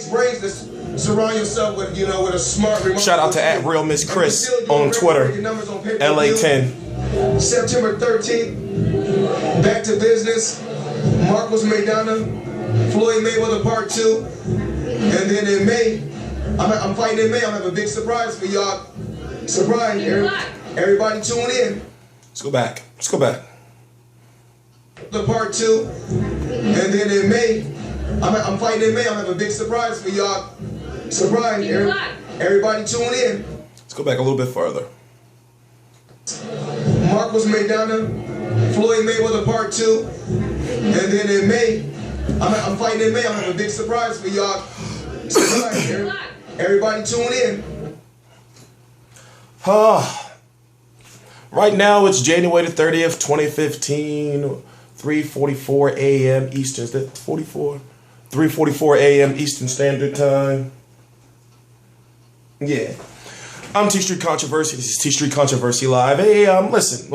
Brains to surround yourself with, with a smart. Shout out to @RealMissChris on Twitter, LA10. September 13th, back to business. Marcos Maidana, Floyd Mayweather Part 2, and then in May, I'm fighting in May. I'm having a big surprise for y'all. Surprise! Everybody tune in. Let's go back. The Part 2, and then in May. I'm fighting in May. I'm having a big surprise for y'all. Surprise! Everybody tune in. Let's go back a little bit further. Marcos Maidana, Floyd Mayweather Part 2, and then in May, I'm fighting in May. I'm having a big surprise for y'all. Surprise! Everybody tune in. Right now it's January the 30th, 2015, 3:44 a.m. Eastern. Is that 44? 3:44 a.m. Eastern Standard Time. Yeah. I'm T Street Controversy. This is T Street Controversy Live. Hey, listen.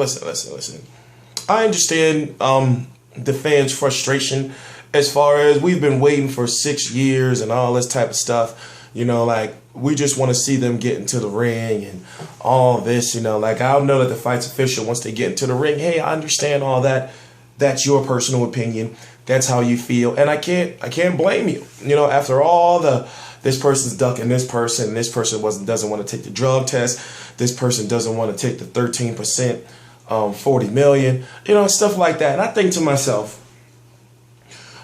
I understand the fans' frustration as far as we've been waiting for 6 years and all this type of stuff. We just want to see them get into the ring and all this, I know that the fight's official once they get into the ring. Hey, I understand all that. That's your personal opinion. That's how you feel. And I can't blame you. After all this person's ducking this person doesn't want to take the drug test. This person doesn't want to take the 13%, 40 million, stuff like that. And I think to myself,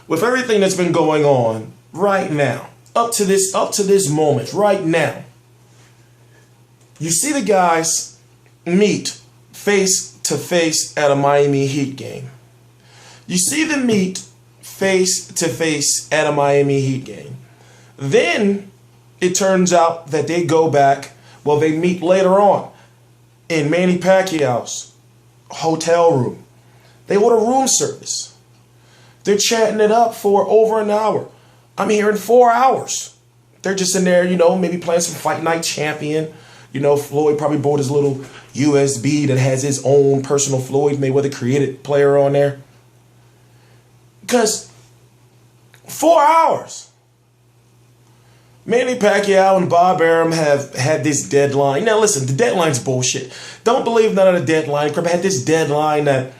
with everything that's been going on right now, up to this moment, right now, you see the guys meet face to face at a Miami Heat game. You see them meet face to face at a Miami Heat game. Then it turns out that they go back, they meet later on in Manny Pacquiao's hotel room. They order room service. They're chatting it up for over an hour. I'm hearing 4 hours. They're just in there, maybe playing some Fight Night Champion. Floyd probably bought his little USB that has his own personal Floyd Mayweather created player on there. Because 4 hours. Manny Pacquiao and Bob Arum have had this deadline. Now listen, the deadline's bullshit. Don't believe none of the deadline. Crap had this deadline that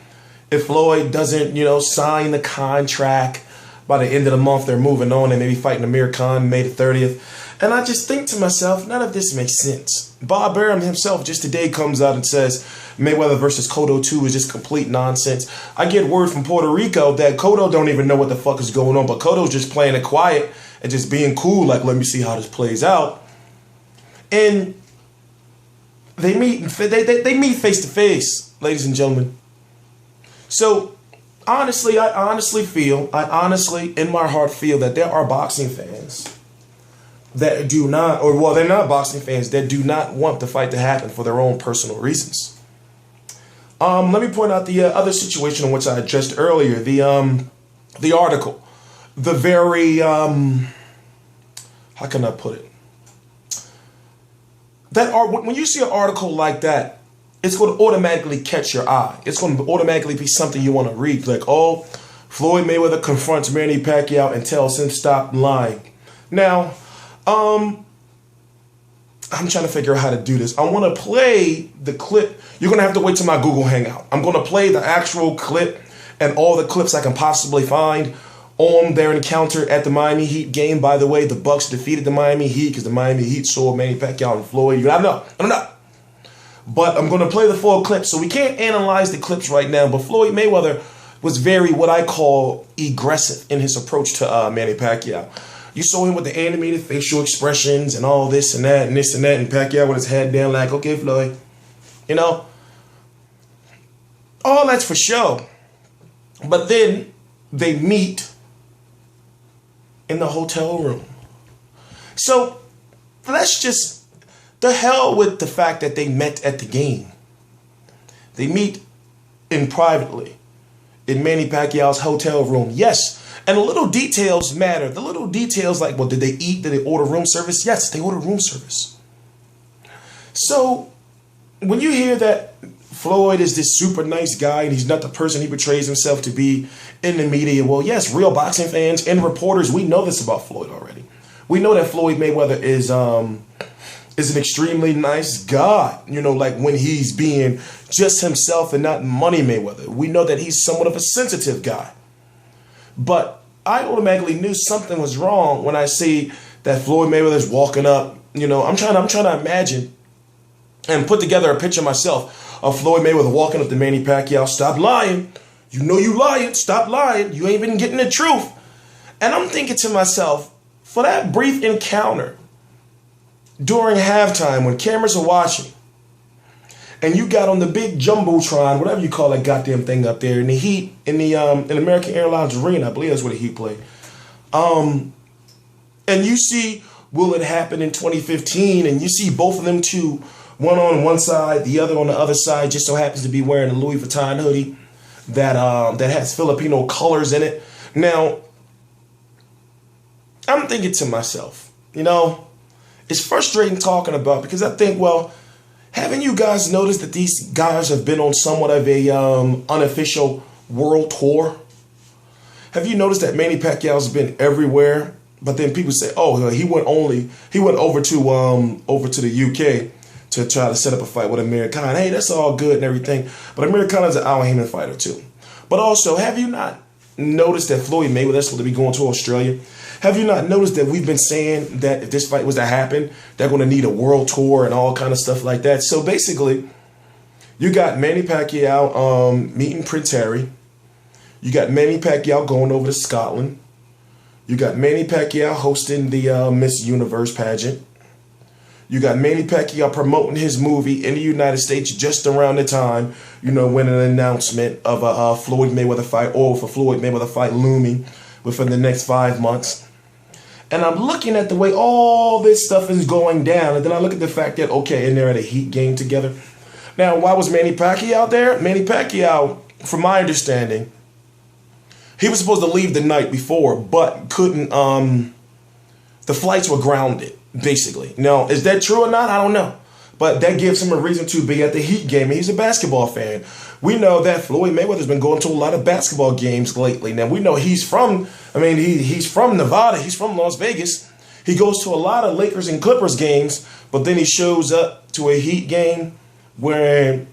if Floyd doesn't, sign the contract by the end of the month, they're moving on and maybe fighting Amir Khan May the 30th. And I just think to myself, none of this makes sense. Bob Arum himself just today comes out and says Mayweather versus Cotto 2 is just complete nonsense. I get word from Puerto Rico that Cotto don't even know what the fuck is going on, but Cotto's just playing it quiet and just being cool, like, let me see how this plays out. And they meet face to face, ladies and gentlemen. So honestly, I honestly in my heart feel that there are boxing fans that do not, they're not boxing fans that do not want the fight to happen for their own personal reasons. Let me point out the other situation in which I addressed earlier, the article, the very, how can I put it? When you see an article like that, it's going to automatically catch your eye. It's going to automatically be something you want to read. Like, Floyd Mayweather confronts Manny Pacquiao and tells him stop lying. Now, I'm trying to figure out how to do this. I want to play the clip. You're going to have to wait till my Google Hangout. I'm going to play the actual clip and all the clips I can possibly find on their encounter at the Miami Heat game. By the way, the Bucks defeated the Miami Heat because the Miami Heat saw Manny Pacquiao and Floyd. I don't know. But I'm going to play the full clip. So we can't analyze the clips right now. But Floyd Mayweather was very, what I call, aggressive in his approach to Manny Pacquiao. You saw him with the animated facial expressions and all this and that and this and that. And Pacquiao with his head down like, okay, Floyd. All that's for show. But then they meet in the hotel room. So let's just, the hell with the fact that they met at the game. They meet privately in Manny Pacquiao's hotel room. Yes. And the little details matter. The little details like, did they eat? Did they order room service? Yes, they ordered room service. So when you hear that Floyd is this super nice guy and he's not the person he portrays himself to be in the media, well, yes, real boxing fans and reporters, we know this about Floyd already. We know that Floyd Mayweather is an extremely nice guy, you know, like when he's being just himself and not Money Mayweather. We know that he's somewhat of a sensitive guy. But I automatically knew something was wrong when I see that Floyd Mayweather's walking up. You know, I'm trying to imagine and put together a picture myself of Floyd Mayweather walking up to Manny Pacquiao. Stop lying. You know you lying. Stop lying. You ain't been getting the truth. And I'm thinking to myself, for that brief encounter during halftime when cameras are watching, and you got on the big jumbotron, whatever you call that goddamn thing up there, in the Heat, in American Airlines Arena, I believe that's where the Heat played. And you see, will it happen in 2015? And you see both of them two, one on one side, the other on the other side, just so happens to be wearing a Louis Vuitton hoodie that has Filipino colors in it. Now, I'm thinking to myself, you know, it's frustrating talking about, because I think, well, haven't you guys noticed that these guys have been on somewhat of a unofficial world tour? Have you noticed that Manny Pacquiao's been everywhere? But then people say, oh, he went over to the UK to try to set up a fight with Amir Khan. Hey, that's all good and everything, but Amir Khan is an Al Haymon fighter too. But also, have you not noticed that Floyd Mayweather's supposed to be going to Australia? Have you not noticed that we've been saying that if this fight was to happen, they're going to need a world tour and all kind of stuff like that? So basically, you got Manny Pacquiao meeting Prince Harry. You got Manny Pacquiao going over to Scotland. You got Manny Pacquiao hosting the Miss Universe pageant. You got Manny Pacquiao promoting his movie in the United States just around the time, you know, when an announcement of a Floyd Mayweather fight, or for Floyd Mayweather fight looming within the next 5 months. And I'm looking at the way all this stuff is going down. And then I look at the fact that, okay, and they're at a Heat game together. Now, why was Manny Pacquiao there? Manny Pacquiao, from my understanding, he was supposed to leave the night before, but couldn't, the flights were grounded, basically. Now, is that true or not? I don't know. But that gives him a reason to be at the Heat game. And he's a basketball fan. We know that Floyd Mayweather's been going to a lot of basketball games lately. Now, we know he's from Nevada. He's from Las Vegas. He goes to a lot of Lakers and Clippers games, but then he shows up to a Heat game wearing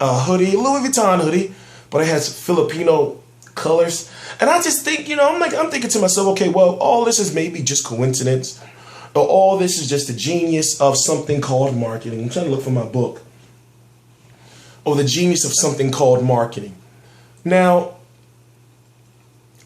a hoodie, Louis Vuitton hoodie, but it has Filipino colors. And I just think, you know, I'm thinking to myself, okay, well, all this is maybe just coincidence. Or all this is just the genius of something called marketing. I'm trying to look for my book. Or the genius of something called marketing. Now,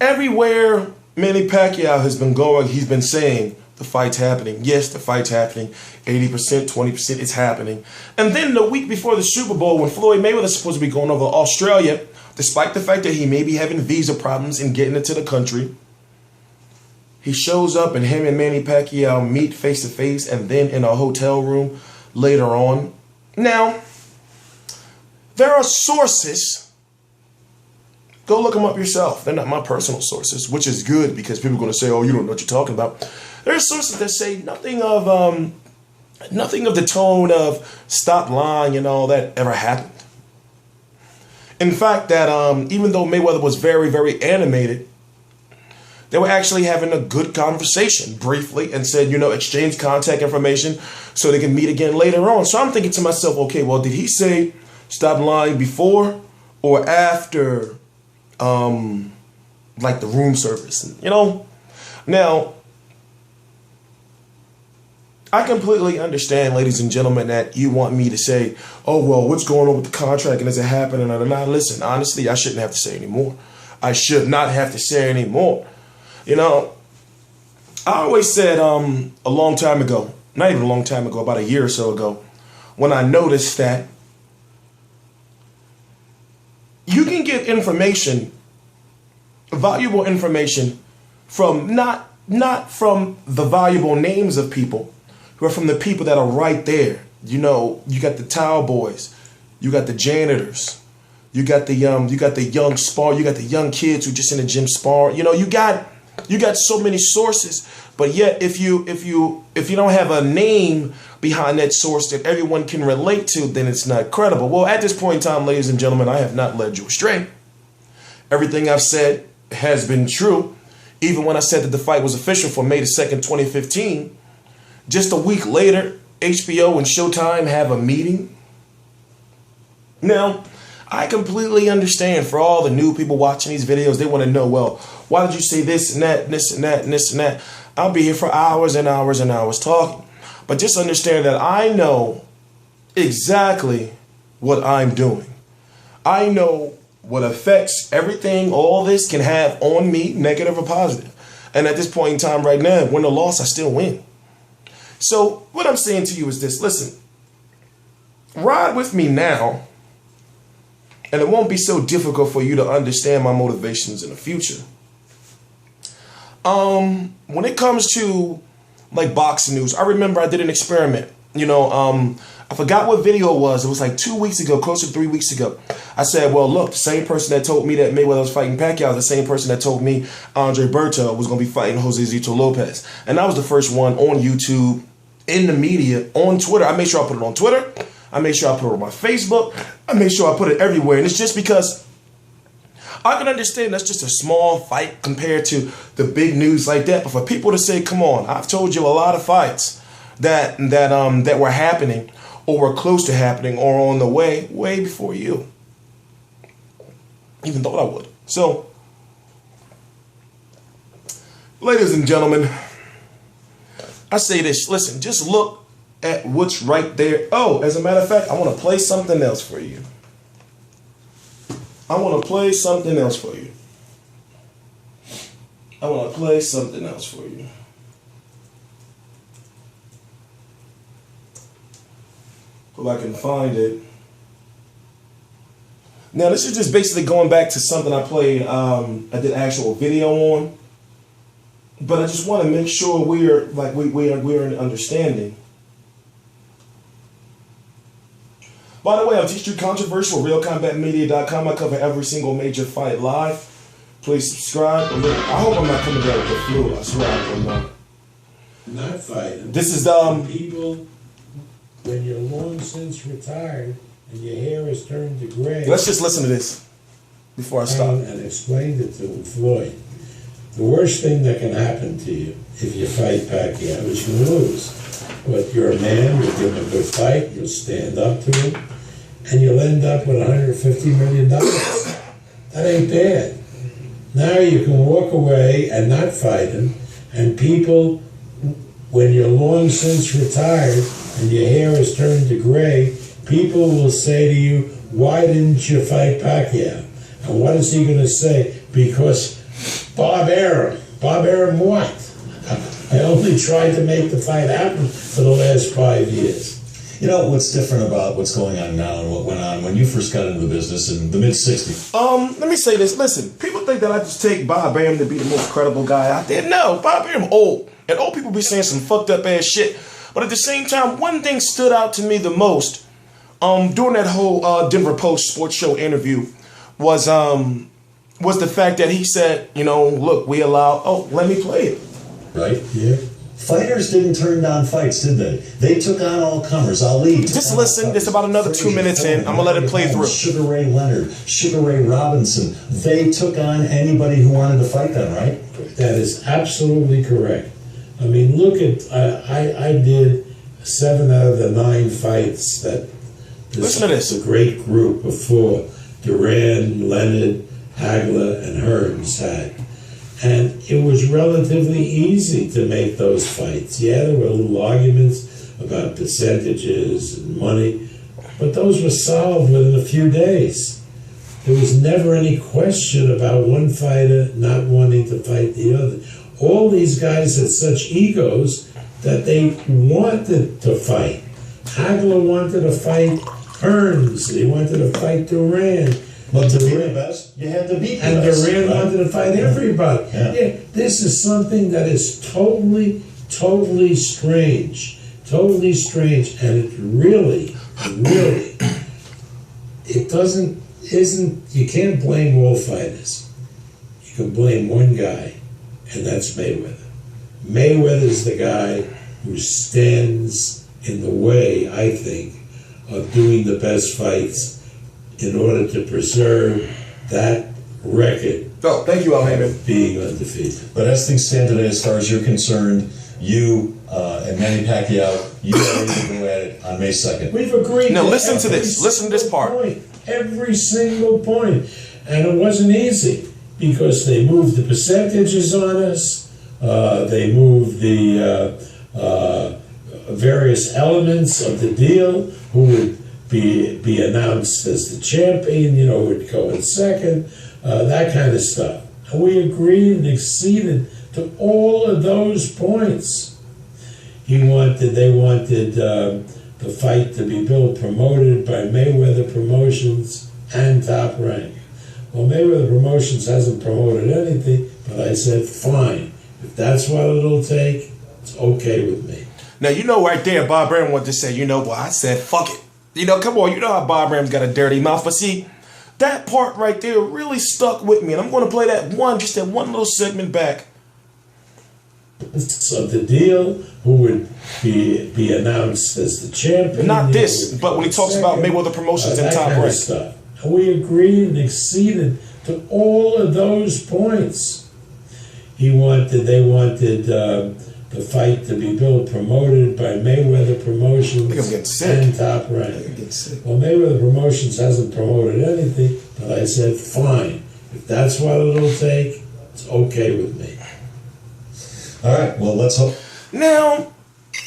everywhere Manny Pacquiao has been going, he's been saying the fight's happening. Yes, the fight's happening. 80%, 20%, it's happening. And then the week before the Super Bowl, when Floyd Mayweather's supposed to be going over to Australia, despite the fact that he may be having visa problems in getting into the country, he shows up and him and Manny Pacquiao meet face to face and then in a hotel room later on. Now, there are sources. Go look them up yourself. They're not my personal sources, which is good because people are going to say, oh, you don't know what you're talking about. There are sources that say nothing of the tone of stop lying and all that ever happened. In fact, that even though Mayweather was very, very animated, they were actually having a good conversation briefly and said, you know, exchange contact information so they can meet again later on. So I'm thinking to myself, okay, well, did he say stop lying before or after, like the room service? You know, now, I completely understand, ladies and gentlemen, that you want me to say, oh, well, what's going on with the contract and is it happening or not? Listen, honestly, I shouldn't have to say anymore. I should not have to say anymore. You know, I always said a long time ago, not even a long time ago, about a year or so ago, when I noticed that you can get information, valuable information, from not from the valuable names of people, but from the people that are right there. You know, you got the towel boys, you got the janitors, you got the young spar, you got the young kids who just in the gym spar. You know, you got so many sources, but yet if you don't have a name behind that source that everyone can relate to, then it's not credible. Well, at this point in time, ladies and gentlemen, I have not led you astray. Everything I've said has been true. Even when I said that the fight was official for May the 2nd, 2015, just a week later, HBO and Showtime have a meeting. Now, I completely understand for all the new people watching these videos, they want to know, well, why did you say this and that, and this and that, and this and that? I'll be here for hours and hours and hours talking. But just understand that I know exactly what I'm doing. I know what effects everything, all this can have on me, negative or positive. And at this point in time right now, win or loss, I still win. So what I'm saying to you is this. Listen, ride with me now, and it won't be so difficult for you to understand my motivations in the future. When it comes to like boxing news, I remember I did an experiment. I forgot what video it was. It was like 2 weeks ago, close to 3 weeks ago. I said, well, look, the same person that told me that Mayweather was fighting Pacquiao is the same person that told me Andre Berto was going to be fighting Jose Zito Lopez. And that was the first one on YouTube, in the media, on Twitter. I made sure I put it on Twitter. I made sure I put it on my Facebook. I made sure I put it everywhere. And it's just because I can understand that's just a small fight compared to the big news like that. But for people to say, come on, I've told you a lot of fights that were happening or were close to happening or on the way before you. Even thought I would. So, ladies and gentlemen, I say this. Listen, just look at what's right there. Oh, as a matter of fact, I want to play something else for you. I want to play something else for you. If I can find it. Now, this is just basically going back to something I played, I did actual video on. But I just want to make sure we're in understanding. By the way, I'm T-Street Controversial, RealCombatMedia.com. I cover every single major fight live. Please subscribe. I hope I'm not coming down with the flu. I swear I'm not. Not fighting. This is people, when you're long since retired and your hair is turned to gray. Let's just listen to this before I stop. And explained it to Floyd. The worst thing that can happen to you if you fight Pacquiao is you lose. But you're a man, you'll give him a good fight, you'll stand up to him, and you'll end up with $150 million. That ain't bad. Now you can walk away and not fight him, and people, when you're long since retired and your hair is turned to gray, people will say to you, why didn't you fight Pacquiao? And what is he going to say? Because Bob Arum what? I only tried to make the fight happen for the last 5 years. You know what's different about what's going on now and what went on when you first got into the business in the mid-'60s? Let me say this. Listen, people think that I just take Bob Arum to be the most credible guy out there. No, Bob Arum old. And old people be saying some fucked up ass shit. But at the same time, one thing stood out to me the most during that whole Denver Post sports show interview was the fact that he said, look, we allow, let me play it. Right? Yeah. Fighters didn't turn down fights, did they? They took on all comers. Ali. Just listen. There's about another 2 minutes in. I'm going to let it play through. Sugar Ray Leonard, Sugar Ray Robinson. They took on anybody who wanted to fight them, right? That is absolutely correct. I mean, look at, I did 7 out of the 9 fights that listen to this. The great group of 4, Duran, Leonard, Hagler, and Hearns had. And it was relatively easy to make those fights. Yeah, there were little arguments about percentages and money, but those were solved within a few days. There was never any question about one fighter not wanting to fight the other. All these guys had such egos that they wanted to fight. Hagler wanted to fight Hearns. He wanted to fight Duran. But to be the best, you had to beat the best. And Duran wanted to fight everybody. Yeah. This is something that is totally strange. Totally strange. And it really, you can't blame all fighters. You can blame one guy, and that's Mayweather. Mayweather's the guy who stands in the way, I think, of doing the best fights in order to preserve that record Oh, thank you, Al Heyman. being undefeated. But as things stand today, as far as you're concerned, you and Manny Pacquiao, you are ready to go at it on May 2nd. We've agreed. Now to listen to every this. Listen to this single part. point, every single point. And it wasn't easy because they moved the percentages on us. They moved the various elements of the deal. Who would be announced as the champion? You know, would go in second. That kind of stuff. And we agreed and acceded to all of those points. They wanted the fight to be built, promoted by Mayweather Promotions and Top Rank. Well, Mayweather Promotions hasn't promoted anything, but I said, fine. If that's what it'll take, it's okay with me. Now, you know right there, Bob Arum wanted to say, you know, well, I said, fuck it. You know, come on, you know how Bob Arum's got a dirty mouth. But see, that part right there really stuck with me. And I'm going to play that one little segment back. So the deal, who would be announced as the champion. Not this, but when he talks about Mayweather Promotions and Top Rank. Stuff. And we agreed and acceded to all of those points. They wanted the fight to be built, promoted by Mayweather Promotions and Top Rank. Well, Mayweather Promotions hasn't promoted anything, but I said, fine. If that's what it'll take, it's okay with me. All right, well, let's hope. Now,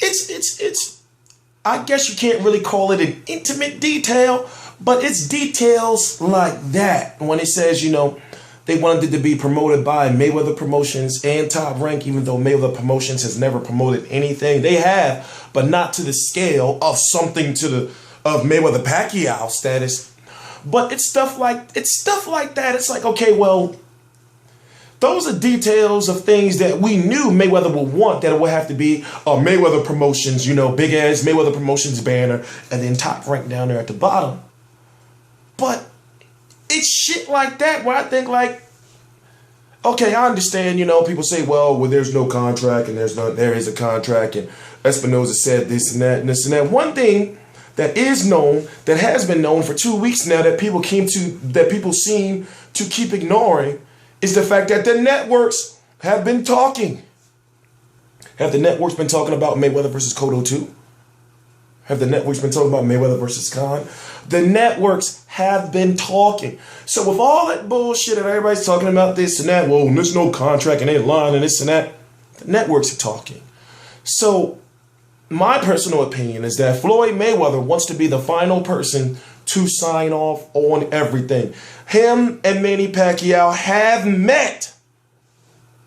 it's I guess you can't really call it an intimate detail, but it's details like that. When it says, you know, they wanted it to be promoted by Mayweather Promotions and Top Rank, even though Mayweather Promotions has never promoted anything. They have, but not to the scale of something of Mayweather Pacquiao status. But it's stuff like that. It's like, okay, well, those are details of things that we knew Mayweather would want, that it would have to be a Mayweather Promotions, you know, big ass Mayweather Promotions banner, and then Top Rank down there at the bottom. But it's shit like that where I think, like, okay, I understand, you know, people say, well, there's no contract, and there is a contract, and Espinoza said this and that and this and that. One thing that is known, that has been known for 2 weeks now, that people seem to keep ignoring, is the fact that the networks have been talking. Have the networks been talking about Mayweather versus Cotto too? Have the networks been talking about Mayweather versus Khan? The networks have been talking. So with all that bullshit and everybody's talking about this and that, well, there's no contract and ain't lying and this and that, the networks are talking. So my personal opinion is that Floyd Mayweather wants to be the final person to sign off on everything. Him and Manny Pacquiao have met.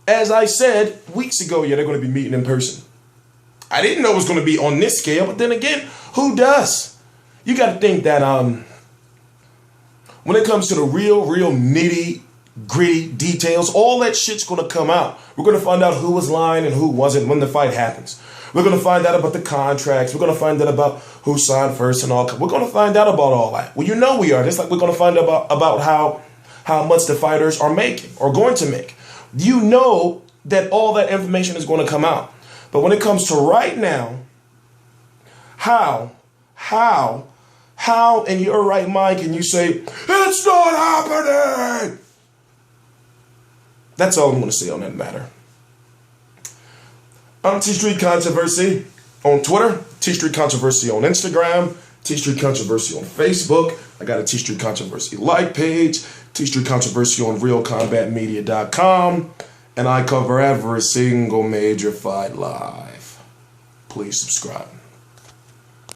As I said weeks ago, yeah, they're going to be meeting in person. I didn't know it was going to be on this scale, but then again, who does? You got to think that when it comes to the real nitty gritty details, all that shit's going to come out. We're going to find out who was lying and who wasn't when the fight happens. We're going to find out about the contracts. We're going to find out about who signed first and all. We're going to find out about all that. Well, you know we are. Just like we're going to find out about how much the fighters are making or going to make. You know that all that information is going to come out. But when it comes to right now, how in your right mind can you say, it's not happening? That's all I'm going to say on that matter. I'm T Street Controversy on Twitter, T Street Controversy on Instagram, T Street Controversy on Facebook. I got a T Street Controversy like page, T Street Controversy on realcombatmedia.com, and I cover every single major fight live. Please subscribe.